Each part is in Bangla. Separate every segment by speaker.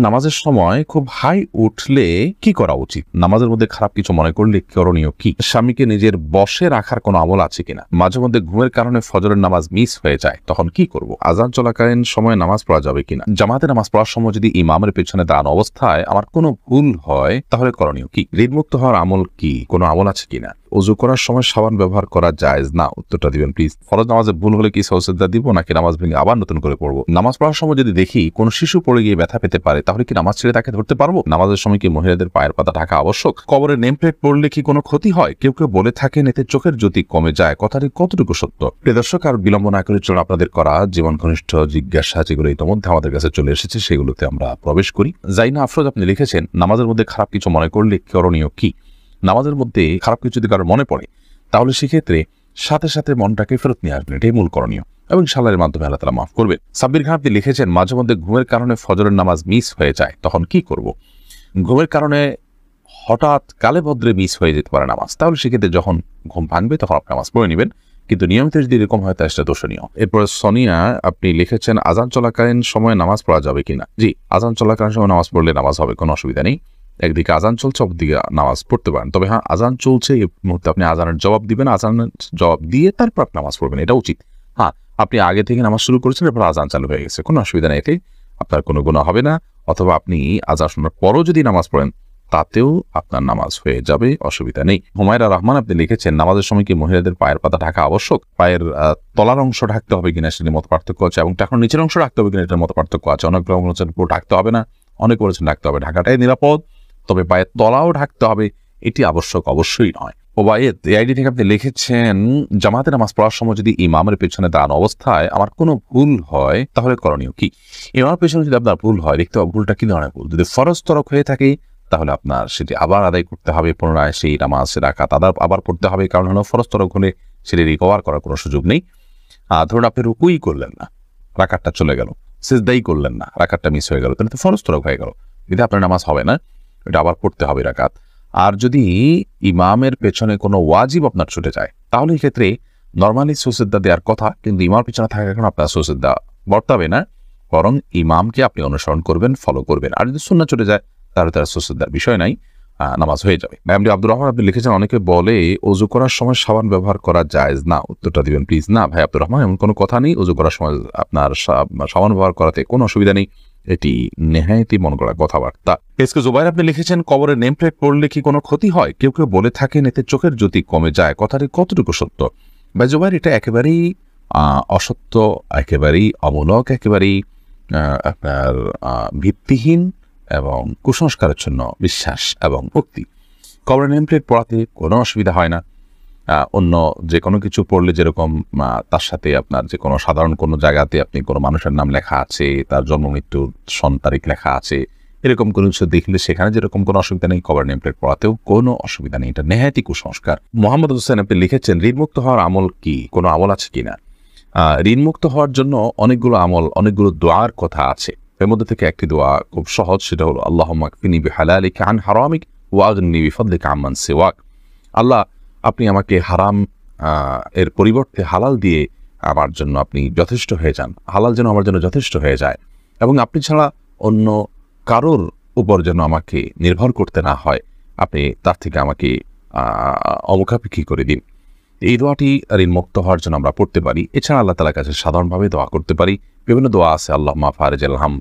Speaker 1: নামাজের সময় খুব হাই উঠলে কি করা উচিত? নামাজের মধ্যে খারাপ কিছু মনে করলে করণীয় কি? স্বামীকে নিজের বশে রাখার কোনো আমল আছে কিনা? মাঝে মধ্যে ঘুমের কারণে ফজরের নামাজ মিস হয়ে যায়, তখন কি করব? আযান চলাকালীন সময়ে নামাজ পড়া যাবে কিনা? জামাতে নামাজ পড়ার সময় যদি ইমামের পেছনে দাঁড়ানো অবস্থায় আমার কোনো ভুল হয়, তাহলে করণীয় কি? ঋণমুক্ত হওয়ার আমল কি? কোনো আমল আছে কিনা? ওযু করার সময় সাবান ব্যবহার করা জায়েজ না? উত্তরটা দিবেন প্লিজ। ফরজ নামাজে ভুল হলে কি সাজদা দিব নাকি নামাজ ভেঙে আবার নতুন করে পড়ব? নামাজ পড়ার সময় যদি দেখি কোন শিশু পড়ে গিয়ে ব্যথা পেতে পারে, তাহলে কি নামাজ ছেড়ে তাকে ধরতে পারবো? নামাজের সময় কি মহিলাদের পায়ের পাতা ঢাকা আবশ্যক? কবরের নেম প্লেট পড়লে কি কোনো ক্ষতি হয়? কেউ কেউ বলে থাকেন এতে চোখের জ্যোতি কমে যায়, কথাটি কতটুকু সত্য? প্রিয় দর্শক, আর বিলম্ব না করে চলুন আপনাদের করা জীবন ঘনিষ্ঠ জিজ্ঞাসা যেগুলো ইতিমধ্যে আমাদের কাছে চলে এসেছে সেগুলোতে আমরা প্রবেশ করি। জাইনা আফরোজ আপনি লিখেছেন, নামাজের মধ্যে খারাপ কিছু মনে করলে করণীয় কি? নামাজের মধ্যে খারাপ কিছু যদি কারোর মনে পড়ে, তাহলে সেক্ষেত্রে সাথে সাথে মনটাকে ফেরত নিয়ে আসবেন, এটাই মূল করণীয়, এবং সালারের মাধ্যমে আল্লাহ তাআলা মাফ করবেন। সাব্বির খান আপনি লিখেছেন, মাঝে মধ্যে ঘুমের কারণে ফজরের নামাজ মিস হয়ে যায়, তখন কি করব? ঘুমের কারণে হঠাৎ কালে ভদ্রে মিস হয়ে যেতে পারে নামাজ, তাহলে সেক্ষেত্রে যখন ঘুম ভাঙবে তখন আপনি নামাজ পড়ে নেবেন, কিন্তু নিয়মিত যদি এরকম হয় তাহলে সেটা দোষণীয়। এরপরে সোনিয়া আপনি লিখেছেন, আযান চলাকালীন সময়ে নামাজ পড়া যাবে কিনা? জি, আযান চলাকালীন সময় নামাজ পড়লে নামাজ হবে, কোনো অসুবিধা নেই। একদিকে আযান চলছে, অপরদিকে নামাজ পড়তে পারেন। তবে হ্যাঁ, আযান চলছে এই মুহূর্তে আপনি আযানের জবাব দিবেন, আযানের জবাব দিয়ে তারপর আপনি নামাজ পড়বেন, এটা উচিত। হ্যাঁ, আপনি আগে থেকে নামাজ শুরু করেছেন, এরপর আযান চালু হয়ে গেছে, কোনো অসুবিধা নেই, এতে আপনার কোনো গুনাহ হবে না। অথবা আপনি আযান শোনার পরও যদি নামাজ পড়েন, তাতেও আপনার নামাজ হয়ে যাবে, অসুবিধা নেই। হুমায়রা রহমান আপনি লিখেছেন, নামাজের সময় কি মহিলাদের পায়ের পাতা ঢাকা আবশ্যক? পায়ের তলার অংশ ঢাকতে হবে কিনা সেটার মত পার্থক্য আছে, এবং টাকার নিচের অংশ ঢাকতে হবে কিনা এটার মতো পার্থক্য আছে। অনেক লোক বলেছেন পুরো ঢাকতে হবে না, অনেক বলেছেন ঢাকতে হবে। ঢাকাটাই নিরাপদ, তবে পায়ের তলাও ঢাকতে হবে, এটি আবশ্যক অবশ্যই নয়। ওবায়েদ এআইডি থেকে আপনি লিখেছেন, জামাতে নামাজ পড়ার সময় যদি ইমামের পেছনে দাঁড়ানো অবস্থায় আমার কোনো ভুল হয়, তাহলে করণীয় কি? ইমামের পেছনে যদি আপনার ভুল হয়, দেখতে হবে ভুলটা কি ধরনের ভুল। যদি ফরজ তরক হয়ে থাকে, তাহলে আপনার সেটি আবার আদায় করতে হবে, পুনরায় সেই নামাজ রাকাত আবার পড়তে হবে, কারণ হলো ফরজ তরক হলে সেটি রিকভার করার কোনো সুযোগ নেই। ধরুন আপনি রুকুই করলেন না, রাকাতটা চলে গেল, সিজদাই করলেন না, রাকাতটা মিস হয়ে গেল, তাহলে তো ফরজ তরক হয়ে গেল, যদি আপনার নামাজ হবে না, এটা আবার পড়তে হবে রাকাত। আর যদি ইমামের পেছনে কোনো ওয়াজিব আপনার ছুটে যায়, তাহলে এই ক্ষেত্রে নর্মালি সুজদা দেওয়ার কথা, কিন্তু ইমামের পেছনে থাকার কারণে আপনার সুজদা বর্তাবে না, বরং ইমামকে আপনি অনুসরণ করবেন, ফলো করবেন। আর যদি সুন্নাহ ছুটে যায়, তাহলে তার সুজদার বিষয় নাই, নামাজ হয়ে যাবে। এমডি আব্দুর রহমান আপনি লিখেছেন, অনেকে বলে ওযু করার সময় সাবান ব্যবহার করা জায়েজ না? উত্তরটা দিবেন প্লিজ। না ভাই আব্দুর রহমান, এমন কোনো কথা নেই। ওযু করার সময় আপনার সাবান ব্যবহার করাতে কোনো অসুবিধা নেই, এটি নেহায়েতই মন গড়া কথাবার্তা। এসকে জুবাইর আপনি লিখেছেন, কবরের নেম প্লেট পড়লে কি কোনো ক্ষতি হয়? কেউ কেউ বলে থাকেন এতে চোখের জ্যোতি কমে যায়, কথাটি কতটুকু সত্য? ভাই জুবাইর, এটা একেবারেই অসত্য, একেবারেই অমূলক, একেবারেই আপনার ভিত্তিহীন এবং কুসংস্কারাচ্ছন্ন বিশ্বাস এবং ভক্তি। কবরের নেম প্লেট পড়াতে কোনো অসুবিধা হয় না। অন্য যে কোনো কিছু পড়লে যেরকম তার সাথে আপনার যে কোনো সাধারণ কোনো জায়গাতে আপনি কোনো মানুষের নাম লেখা আছে, তার জন্ম মৃত্যুর সন তারিখ লেখা আছে, এরকম কোনো কিছু দেখলে সেখানে যেরকম কোনো অসুবিধা নেই, কবরের নেম প্লেট পড়াতেও কোনো অসুবিধা নেই, এটা নেহায়েতই কুসংস্কার। মোহাম্মদ হোসেন আপনি লিখেছেন, ঋণমুক্ত হওয়ার আমল কি? কোনো আমল আছে কিনা? ঋণমুক্ত হওয়ার জন্য অনেকগুলো আমল, অনেকগুলো দোয়ার কথা আছে। এর মধ্যে থেকে একটি দোয়া খুব সহজ, সেটা হলো আল্লাহুম্মা কফিনি বিহালালিকা আন হারামিক ওয়া আগনিনি বিফদলিকা আম্মান সিওয়াক। আল্লাহ, আপনি আমাকে হারাম এর পরিবর্তে হালাল দিয়ে আমার জন্য আপনি যথেষ্ট হয়ে যান, হালাল যেন আমার জন্য যথেষ্ট হয়ে যায়, এবং আপনি ছাড়া অন্য কারোর উপর যেন আমাকে নির্ভর করতে না হয়, আপনি তার থেকে আমাকে অমুখাপেক্ষী করে দিন। এই দোয়াটি ঋণমুক্ত হওয়ার জন্য আমরা পড়তে পারি। এছাড়া আল্লাহ তাআলার কাছে সাধারণভাবে দোয়া করতে পারি। বিভিন্ন দোয়া আছে, আল্লাহুম্মা ফারিজাল হাম,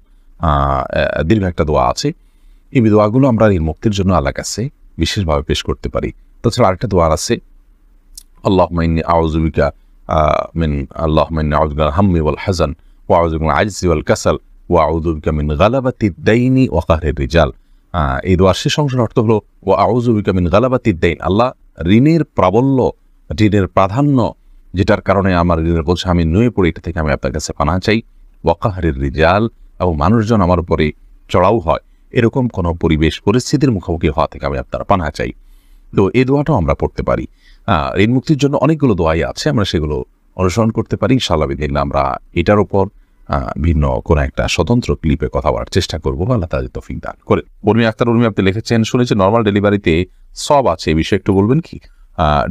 Speaker 1: দীর্ঘ একটা দোয়া আছে। এই দোয়াগুলো আমরা ঋণমুক্তির জন্য আল্লাহর কাছে বিশেষভাবে পেশ করতে পারি। তাছাড়া আরেকটা দোয়া আছে, আল্লাহুম্মা ইন্নী আউযু বিকা আল্লাহুম্মা ইন্নী আউযু বিকা মিনাল হাম্মি ওয়াল হাযান ওয়া আউযু বিকা মিনাল আজজি ওয়াল কাসাল ওয়া আউযু বিকা মিন গালাবাতিদ দাইনি ওয়া কাহরির রিজাল। এই দোয়ার শেষ অংশের অর্থ হলো ওয়া আউযু বিকা মিন গালাবাতিদ দাইন, আল্লাহ, ঋণের প্রাবল্য, ঋণের প্রাধান্য, যেটার কারণে আমার ঋণের বোঝা আমি নুয়ে পড়ি, এটা থেকে আমি আপনার কাছে পানাহ চাই। ওয়া কাহরির রিজাল, এবং মানুষজন আমার উপরে চড়াও হয়, এরকম কোনো পরিবেশ পরিস্থিতির মুখোমুখি হওয়া থেকে আমি আপনার পানাহ চাই। তো এই দোয়াটাও আমরা পড়তে পারি। ঋণ মুক্তির জন্য অনেকগুলো দোয়াই আছে, আমরা সেগুলো অনুসরণ করতে পারি। ইনশাআল্লাহ বিদিনিল্লাহ আমরা এটার উপর ভিন্ন কোনো একটা স্বতন্ত্র ক্লিপে কথা বলার চেষ্টা করবো, আল্লাহ তাআলা তৌফিক দান করে। উর্মি আক্তার উর্মি আপনি লিখেছেন, শুনেছি নর্মাল ডেলিভারিতে সব আছে, এই বিষয়ে একটু বলবেন কি?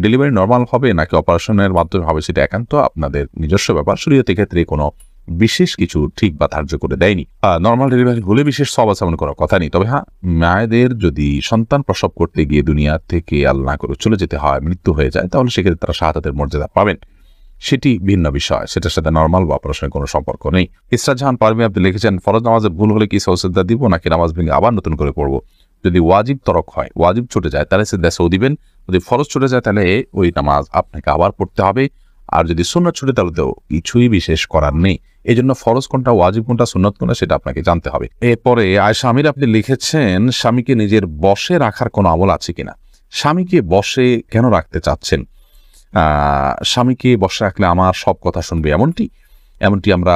Speaker 1: ডেলিভারি নর্মাল হবে নাকি অপারেশনের মাধ্যমে হবে, সেটা একান্ত আপনাদের নিজস্ব ব্যাপার। শরীয়তের ক্ষেত্রে কোনো বিশেষ কিছু ঠিক বা ধার্য করে দেয়নি। নর্মাল ডেলিভারি হলে বিশেষ সওয়াব আছে এমন কোনো কথা নেই। তবে হ্যাঁ, মায়েদের যদি সন্তান প্রসব করতে গিয়ে দুনিয়া থেকে আল্লাহ না করে চলে যেতে হয়, মৃত্যু হয়ে যায়, তাহলে সেক্ষেত্রে তারা শাহাদাতের মর্যাদা পাবেন, সেটি ভিন্ন বিষয়। সেটার সাথে নর্মাল বা অপারেশনের কোনো সম্পর্ক নেই। ইসরাত জাহান পারভীন আপনি লিখেছেন, ফরজ নামাজে ভুল হলে কি সজদা দিব নাকি নামাজ ভেঙে আবার নতুন করে পড়বো? যদি ওয়াজিব তরক হয়, ওয়াজিব ছুটে যায়, তাহলে সেও দিবেন। যদি ফরজ ছুটে যায় তাহলে ওই নামাজ আপনাকে আবার পড়তে হবে। আর যদি সুন্নত ছুটে তাহলে তো কিছুই বিশেষ করার নেই। এই জন্য ফরজ কোনটা, ওয়াজিব কোনটা, সুন্নত কোনটা সেটা আপনাকে জানতে হবে। এরপরে আয়েশা আমির আপনি লিখেছেন, স্বামীকে নিজের বশে রাখার কোনো আমল আছে কিনা? স্বামীকে বশে কেন রাখতে চাচ্ছেন? স্বামীকে বশে রাখলে আমার সব কথা শুনবে এমনটি আমরা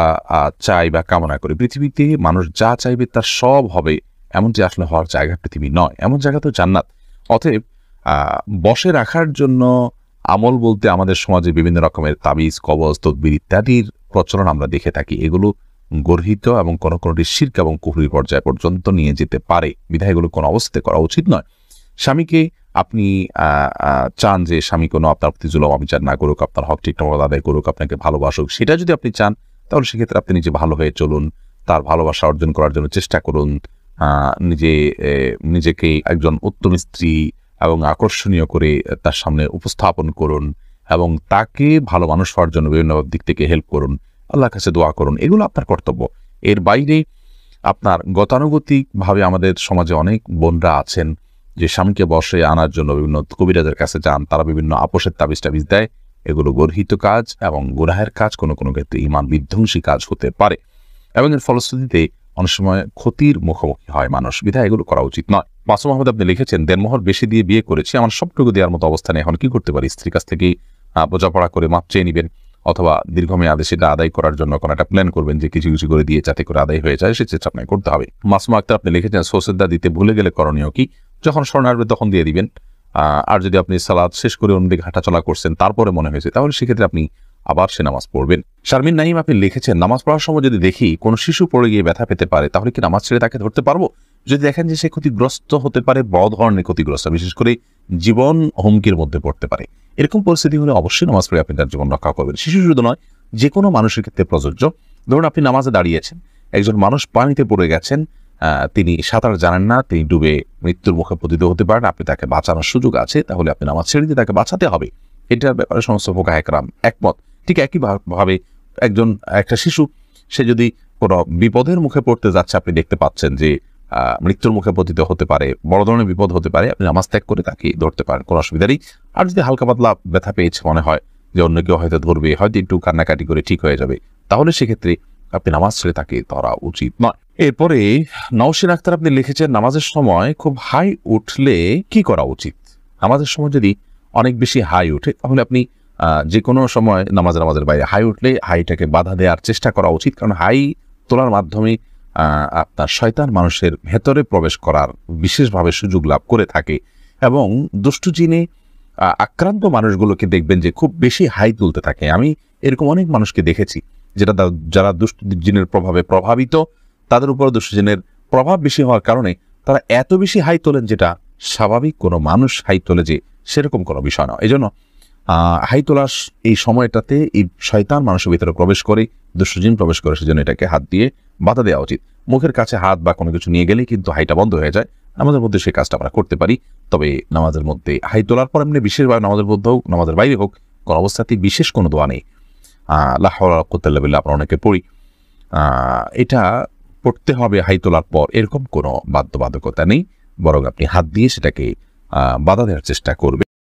Speaker 1: চাই বা কামনা করি। পৃথিবীতে মানুষ যা চাইবে তার সব হবে, এমনটি আসলে হওয়ার জায়গা পৃথিবী নয়। এমন জায়গা তো জান্নাত। অতএব বশে রাখার জন্য আমল বলতে আমাদের সমাজে বিভিন্ন রকমের তাবিজ, কবজ, তদবির ইত্যাদির প্রচলন আমরা দেখে থাকি। এগুলো গর্হিত এবং কোনোটি শিরক এবং কুফরির পর্যায় পর্যন্ত নিয়ে যেতে পারে। বিধায় এগুলো কোনো অবস্থাতে করা উচিত নয়। স্বামীকে আপনি চান যে স্বামী কোনো আপনার প্রতি জুলুম অবিচার না করুক, আপনার হক ঠিকঠাক আদায় করুক, আপনাকে ভালোবাসুক, সেটা যদি আপনি চান তাহলে সেক্ষেত্রে আপনি নিজে ভালো হয়ে চলুন, তার ভালোবাসা অর্জন করার জন্য চেষ্টা করুন, নিজেকে একজন উত্তম স্ত্রী এবং আকর্ষণীয় করে তার সামনে উপস্থাপন করুন এবং তাকে ভালো মানুষ হওয়ার জন্য বিভিন্ন দিক থেকে হেল্প করুন, আল্লাহর কাছে দোয়া করুন। এগুলো আপনার কর্তব্য। এর বাইরে আপনার গতানুগতিকভাবে আমাদের সমাজে অনেক বোনরা আছেন যে স্বামীকে বশে আনার জন্য বিভিন্ন কবিরাজের কাছে যান, তারা বিভিন্ন আপোষের তাবিজ দেয়। এগুলো গর্হিত কাজ এবং গুনাহের কাজ, কোনো ক্ষেত্রে ঈমান বিধ্বংসী কাজ হতে পারে এবং এর ফলশ্রুতিতে অনেক সময় ক্ষতির মুখোমুখি হয় মানুষ। বিধায় এগুলো করা উচিত নয়। মাসুম আহমেদ আপনি লিখেছেন, দেড়মোহর বেশি দিয়ে বিয়ে করেছি, আমার সবটুকু দেওয়ার মতো অবস্থানে এখন কি করতে পারি? স্ত্রীর কাছ থেকেই বোঝাপড়া করে মাপ চেয়ে নেবেন অথবা দীর্ঘমেয়াদে সেটা আদায় করার জন্য কোনো একটা প্ল্যান করবেন যে কিছু কিছু করে দিয়ে যাতে করে আদায় হয়ে যায়, সে চেষ্টা আপনাকে করতে হবে। মাসুম আক্তার আপনি লিখেছেন, সজদা দিতে ভুলে গেলে করণীয় কি? যখন স্মরণ আসবে তখন দিয়ে দিবেন। আর যদি আপনি সালাত শেষ করে অন্যদিকে হাঁটাচলা করছেন তারপরে মনে হয়েছে, তাহলে সেক্ষেত্রে আপনি আবার সে নামাজ পড়বেন। শারমিন নাইম আপনি লিখেছেন, নামাজ পড়ার সময় যদি দেখি কোনো শিশু পড়ে গিয়ে ব্যথা পেতে পারে, তাহলে কি নামাজ ছেড়ে তাকে ধরতে পারবো? যদি দেখেন যে সে ক্ষতিগ্রস্ত হতে পারে, বড় ধরনের ক্ষতিগ্রস্ত, বিশেষ করে জীবন হুমকির মধ্যে পড়তে পারে, এরকম পরিস্থিতি হলে অবশ্যই নামাজ পড়ে আপনি তার জীবন রক্ষা করবেন। শিশু শুধু নয়, যে কোনো মানুষের ক্ষেত্রে প্রযোজ্য। ধরুন আপনি নামাজে দাঁড়িয়েছেন, একজন মানুষ পানিতে পড়ে গেছেন, তিনি সাঁতার জানেন না, তিনি ডুবে মৃত্যুর মুখে পতিত হতে পারেন, আপনি তাকে বাঁচানোর সুযোগ আছে, তাহলে আপনি নামাজ ছেড়ে দিয়ে তাকে বাঁচাতে হবে। এটার ব্যাপারে সমস্ত ফুকাহা একরাম একমত। ঠিক একইভাবে একটা শিশু, সে যদি কোনো বিপদের মুখে পড়তে যাচ্ছে, আপনি দেখতে পাচ্ছেন যে মৃত্যুর মুখে পতিত হতে পারে, বড় ধরনের বিপদ হতে পারে, আপনি নামাজ ত্যাগ করে তাকে ধরতে পারেন, কোনো অসুবিধা নেই। আর যদি হালকা পাতলা ব্যথা পেয়েছে, মনে হয় যে অন্য কেউ হয়তো ধরবে, হয়তো একটু কান্নাকাটি করে ঠিক হয়ে যাবে, তাহলে সেক্ষেত্রে আপনি নামাজ ছেড়ে তাকে ধরা উচিত নয়। এরপরে নওশিন আক্তার আপনি লিখেছেন, নামাজের সময় খুব হাই উঠলে কি করা উচিত? নামাজের সময় যদি অনেক বেশি হাই উঠে, তাহলে আপনি যে কোনো সময় নামাজের বাইরে হাই উঠলে হাইটাকে বাধা দেওয়ার চেষ্টা করা উচিত। কারণ হাই তোলার মাধ্যমে আপনার শয়তান মানুষের ভেতরে প্রবেশ করার বিশেষভাবে সুযোগ লাভ করে থাকে এবং দুষ্টু জিনে আক্রান্ত মানুষগুলোকে দেখবেন যে খুব বেশি হাই তুলতে থাকে। আমি এরকম অনেক মানুষকে দেখেছি যারা দুষ্টু জিনের প্রভাবে প্রভাবিত, তাদের উপর দুষ্টু জিনের প্রভাব বেশি হওয়ার কারণে তারা এত বেশি হাই তোলেন যেটা স্বাভাবিক কোনো মানুষ হাই তোলে যে সেরকম কোনো বিষয় না। এই জন্য হাই তোলার এই সময়টাতে এই শয়তান মানুষের ভিতরে প্রবেশ করে, দুষ্টজিন প্রবেশ করে, সেজন্য এটাকে হাত দিয়ে বাধা দেওয়া উচিত। মুখের কাছে হাত বা কোনো কিছু নিয়ে গেলে কিন্তু হাইটা বন্ধ হয়ে যায়। নামাজের মধ্যে সেই কাজটা আমরা করতে পারি। তবে নামাজের মধ্যে হাই তোলার পর এমনি বিশেষভাবে নামাজের মধ্যে হোক, নামাজের বাইরে হোক, কোনো অবস্থাতেই বিশেষ কোনো দোয়া নেই। লা হাওলা ওয়ালা কুওয়াতা ইল্লা বিল্লাহ আমরা অনেকে পড়ি, এটা পড়তে হবে হাই তোলার পর, এরকম কোনো বাধ্যবাধকতা নেই। বরং আপনি হাত দিয়ে সেটাকে বাধা দেওয়ার চেষ্টা করবেন।